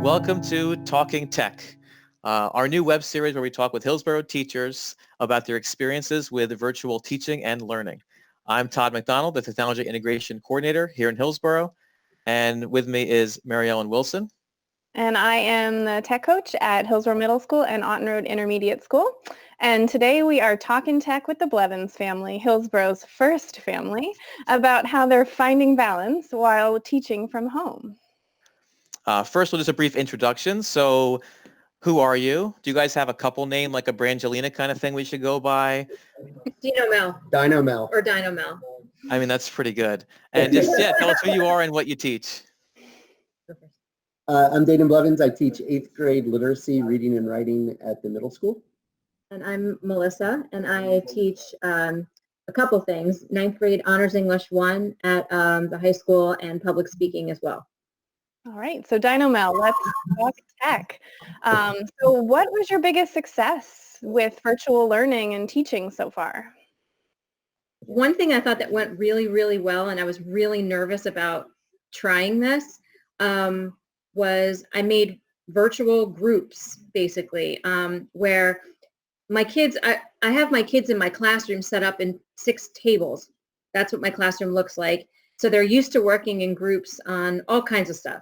Welcome to Talking Tech, our new web series where we talk with Hillsborough teachers about their experiences with virtual teaching and learning. I'm Todd McDonald, the Technology Integration Coordinator here in Hillsborough, and with me is Mary Ellen Wilson. And I am the tech coach at Hillsborough Middle School and Auten Road Intermediate School. And today we are talking tech with the Blevins family, Hillsborough's first family, about how they're finding balance while teaching from home. First, we'll just a brief introduction. So who are you? Do you guys have a couple name, like a Brangelina kind of thing we should go by? Dino Mel. Dino Mel. Or Dino Mel. I mean, that's pretty good. And just, tell us who you are and what you teach. I'm Dayton Blevins. I teach 8th grade literacy, reading, and writing at the middle school. And I'm Melissa, and I teach a couple things, 9th grade Honors English 1 at the high school and public speaking as well. All right, so Dino Mel, let's talk tech. So what was your biggest success with virtual learning and teaching so far? One thing I thought that went really, really well, and I was really nervous about trying this, was I made virtual groups, basically, where my kids, I have my kids in my classroom set up in 6 tables. That's what my classroom looks like. So they're used to working in groups on all kinds of stuff.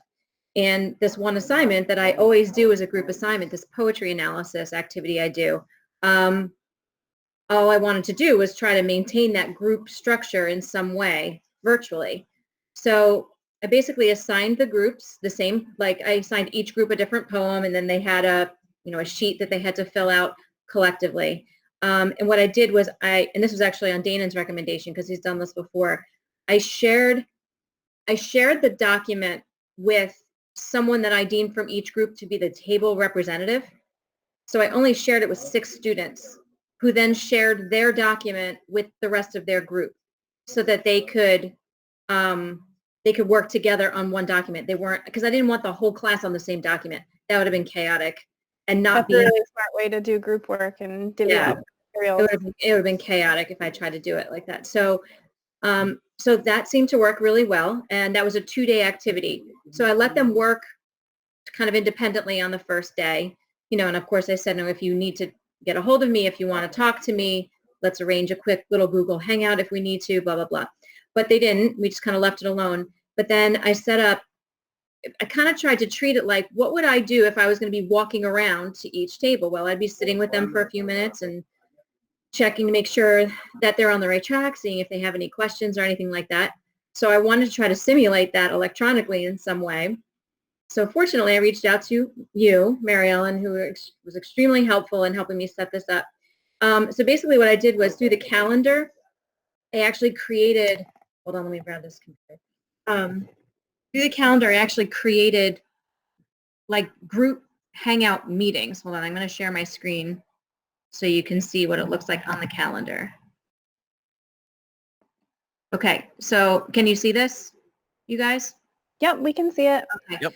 And this one assignment that I always do as a group assignment, this poetry analysis activity I do, all I wanted to do was try to maintain that group structure in some way virtually. So I basically assigned the groups the same, like I assigned each group a different poem, and then they had a sheet that they had to fill out collectively. And what I did was and this was actually on Danon's recommendation because he's done this before, I shared the document with someone that I deemed from each group to be the table representative. So I only shared it with 6 students who then shared their document with the rest of their group so that they could work together on one document. They weren't, because I didn't want the whole class on the same document. That would have been chaotic and not That's a really smart way to do group work and divvy up materials. It would have been chaotic if I tried to do it like that. So so that seemed to work really well, and that was a 2-day activity. So I let them work kind of independently on the first day, and of course I said, no, if you need to get a hold of me, if you want to talk to me, let's arrange a quick little Google Hangout if we need to, blah, blah, blah. But they didn't. We just kind of left it alone. But then I kind of tried to treat it like, what would I do if I was going to be walking around to each table? Well, I'd be sitting with them for a few minutes and checking to make sure that they're on the right track, seeing if they have any questions or anything like that. So I wanted to try to simulate that electronically in some way. So fortunately, I reached out to you, Mary Ellen, who was extremely helpful in helping me set this up. So basically what I did was through the calendar, I actually created, hold on, let me grab this computer. Through the calendar, I actually created like group hangout meetings. Hold on, I'm going to share my screen so you can see what it looks like on the calendar. Okay, so can you see this, you guys? Yep, we can see it. Okay. Yep.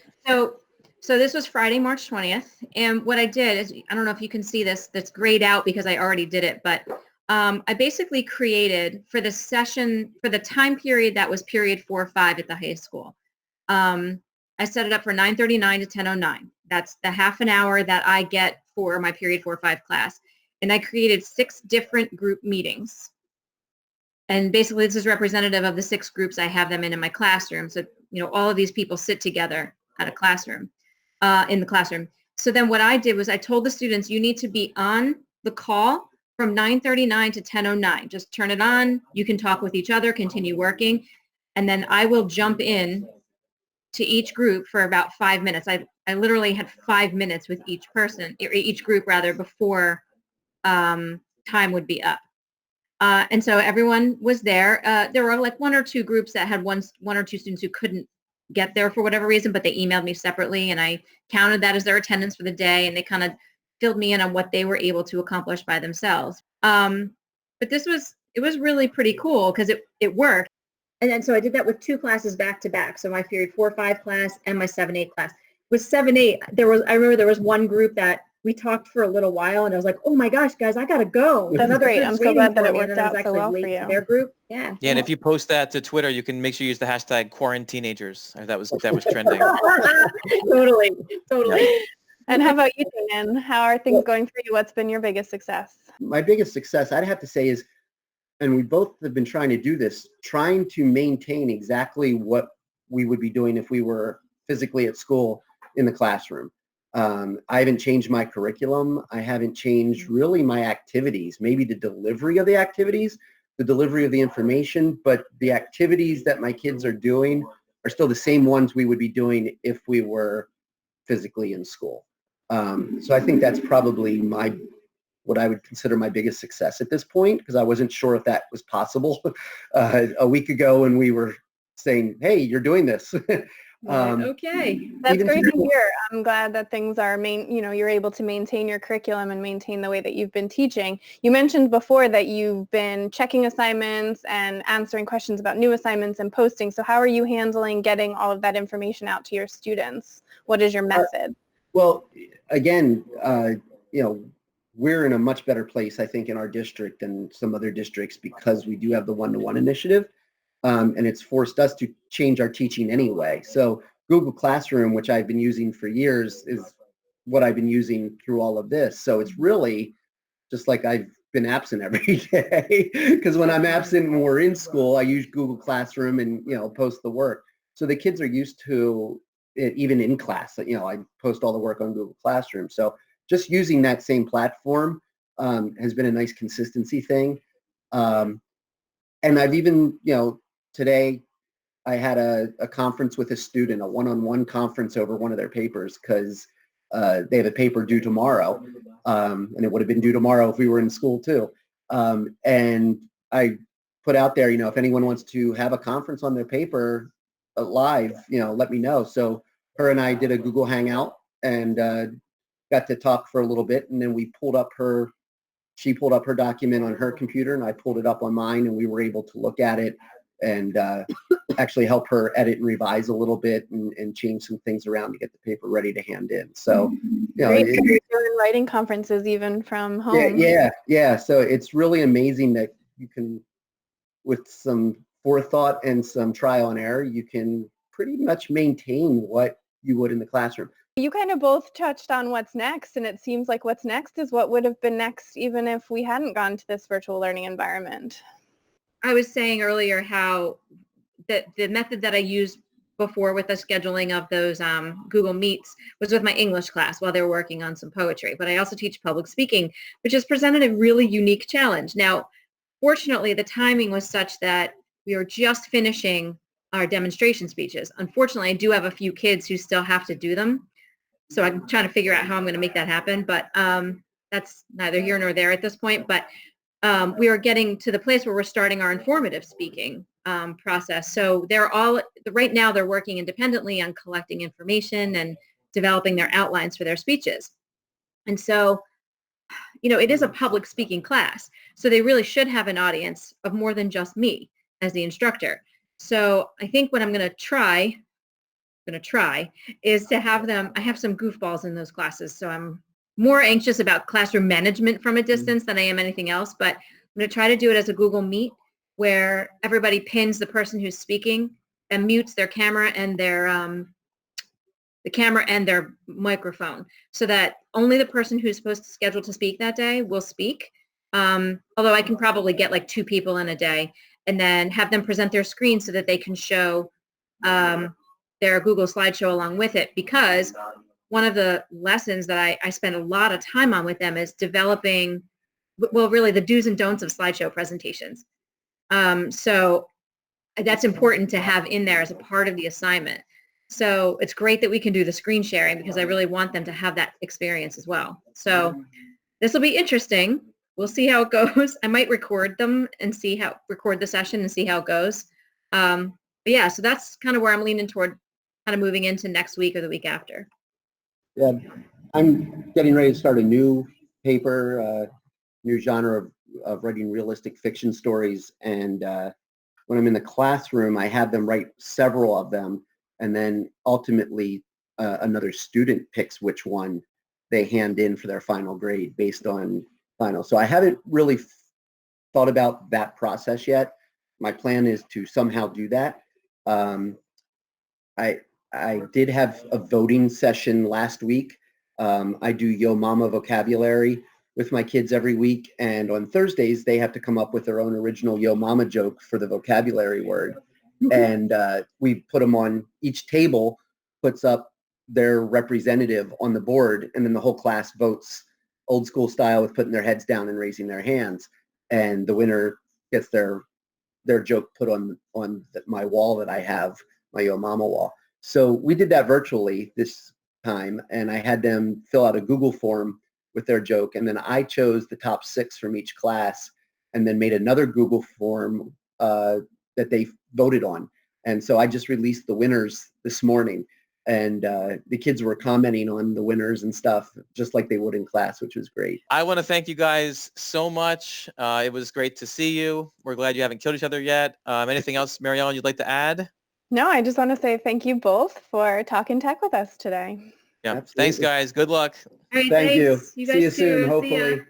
So this was Friday, March 20th, and what I did is, I don't know if you can see this, that's grayed out because I already did it, but I basically created for the session, for the time period that was period 4 or 5 at the high school, I set it up for 9:39 to 10:09. That's the half an hour that I get for my period 4 or 5 class. And I created 6 different group meetings. And basically this is representative of the 6 groups I have them in my classroom. So, all of these people sit together at a classroom, in the classroom. So then what I did was I told the students, you need to be on the call from 9:39 to 10:09. Just turn it on. You can talk with each other, continue working. And then I will jump in to each group for about 5 minutes. I literally had 5 minutes with each person, or each group rather, before time would be up. And so everyone was there. There were like 1 or 2 groups that had one or two students who couldn't get there for whatever reason, but they emailed me separately, and I counted that as their attendance for the day, and they kind of filled me in on what they were able to accomplish by themselves. But it was really pretty cool because it worked. And then so I did that with 2 classes back to back. So my period 4 or 5 class and my 7-8 class. With 7-8, I remember there was one group that we talked for a little while, and I was like, oh my gosh, guys, I gotta go. That's Another great. group's I'm so waiting glad that for it me, and worked then I was out so actually well for late you. to their group. Yeah. Yeah, and if you post that to Twitter, you can make sure you use the hashtag #quarantinagers. That was trending. Totally. And how about you, Dan? How are things going for you? What's been your biggest success? My biggest success, I'd have to say, is, and we both have been trying to do this, trying to maintain exactly what we would be doing if we were physically at school in the classroom. I haven't changed my curriculum. I haven't changed really my activities, maybe the delivery of the activities, the delivery of the information, but the activities that my kids are doing are still the same ones we would be doing if we were physically in school. So I think that's probably what I would consider my biggest success at this point, because I wasn't sure if that was possible a week ago when we were saying, hey, you're doing this. Okay. That's great to hear. I'm glad that things are you're able to maintain your curriculum and maintain the way that you've been teaching. You mentioned before that you've been checking assignments and answering questions about new assignments and posting. So how are you handling getting all of that information out to your students? What is your method? Well, again, we're in a much better place, I think, in our district than some other districts because we do have the one-to-one initiative. And it's forced us to change our teaching anyway. So Google Classroom, which I've been using for years, is what I've been using through all of this. So it's really just like I've been absent every day because when I'm absent and we're in school, I use Google Classroom and, post the work. So the kids are used to it even in class. I post all the work on Google Classroom. So just using that same platform has been a nice consistency thing. And I've even, today I had a conference with a student, a one-on-one conference over one of their papers because they have a paper due tomorrow. And it would have been due tomorrow if we were in school too. And I put out there, if anyone wants to have a conference on their paper live, let me know. So her and I did a Google Hangout and got to talk for a little bit. And then she pulled up her document on her computer and I pulled it up on mine and we were able to look at it and actually help her edit and revise a little bit and change some things around to get the paper ready to hand in. So, Great. You're doing writing conferences even from home. Yeah. So it's really amazing that you can, with some forethought and some trial and error, you can pretty much maintain what you would in the classroom. You kind of both touched on what's next, and it seems like what's next is what would have been next even if we hadn't gone to this virtual learning environment. I was saying earlier how the method that I used before with the scheduling of those Google Meets was with my English class while they were working on some poetry. But I also teach public speaking, which has presented a really unique challenge. Now, fortunately, the timing was such that we were just finishing our demonstration speeches. Unfortunately, I do have a few kids who still have to do them. So I'm trying to figure out how I'm going to make that happen. But that's neither here nor there at this point. But we are getting to the place where we're starting our informative speaking process. So right now they're working independently on collecting information and developing their outlines for their speeches. And so, it is a public speaking class. So they really should have an audience of more than just me as the instructor. So I think what I'm going to try is to have them, I have some goofballs in those classes. So I'm more anxious about classroom management from a distance than I am anything else, but I'm going to try to do it as a Google Meet where everybody pins the person who's speaking and mutes their camera and their microphone so that only the person who's supposed to schedule to speak that day will speak. Although I can probably get like 2 people in a day and then have them present their screen so that they can show their Google slideshow along with it, because one of the lessons that I spend a lot of time on with them is developing, really the do's and don'ts of slideshow presentations. So that's important to have in there as a part of the assignment. So it's great that we can do the screen sharing because I really want them to have that experience as well. So this will be interesting. We'll see how it goes. I might record them and record the session and see how it goes. But yeah, so that's kind of where I'm leaning toward kind of moving into next week or the week after. Yeah, I'm getting ready to start a new paper, new genre of writing realistic fiction stories. And when I'm in the classroom, I have them write several of them. And then ultimately another student picks which one they hand in for their final grade based on final. So I haven't really thought about that process yet. My plan is to somehow do that. I did have a voting session last week. I do Yo Mama vocabulary with my kids every week, and on Thursdays they have to come up with their own original Yo Mama joke for the vocabulary word. And we put them on, each table puts up their representative on the board, and then the whole class votes old school style with putting their heads down and raising their hands. And the winner gets their joke put on my wall that I have, my Yo Mama wall. So we did that virtually this time, and I had them fill out a Google form with their joke, and then I chose the top 6 from each class, and then made another Google form that they voted on. And so I just released the winners this morning, and the kids were commenting on the winners and stuff just like they would in class, which was great. I want to thank you guys so much. It was great to see you. We're glad you haven't killed each other yet. Anything else, Mary Ellen, you'd like to add? No, I just want to say thank you both for talking tech with us today. Yeah. Absolutely. Thanks, guys. Good luck. All right, Thank you. thanks. You See guys you soon, too. See ya. hopefully.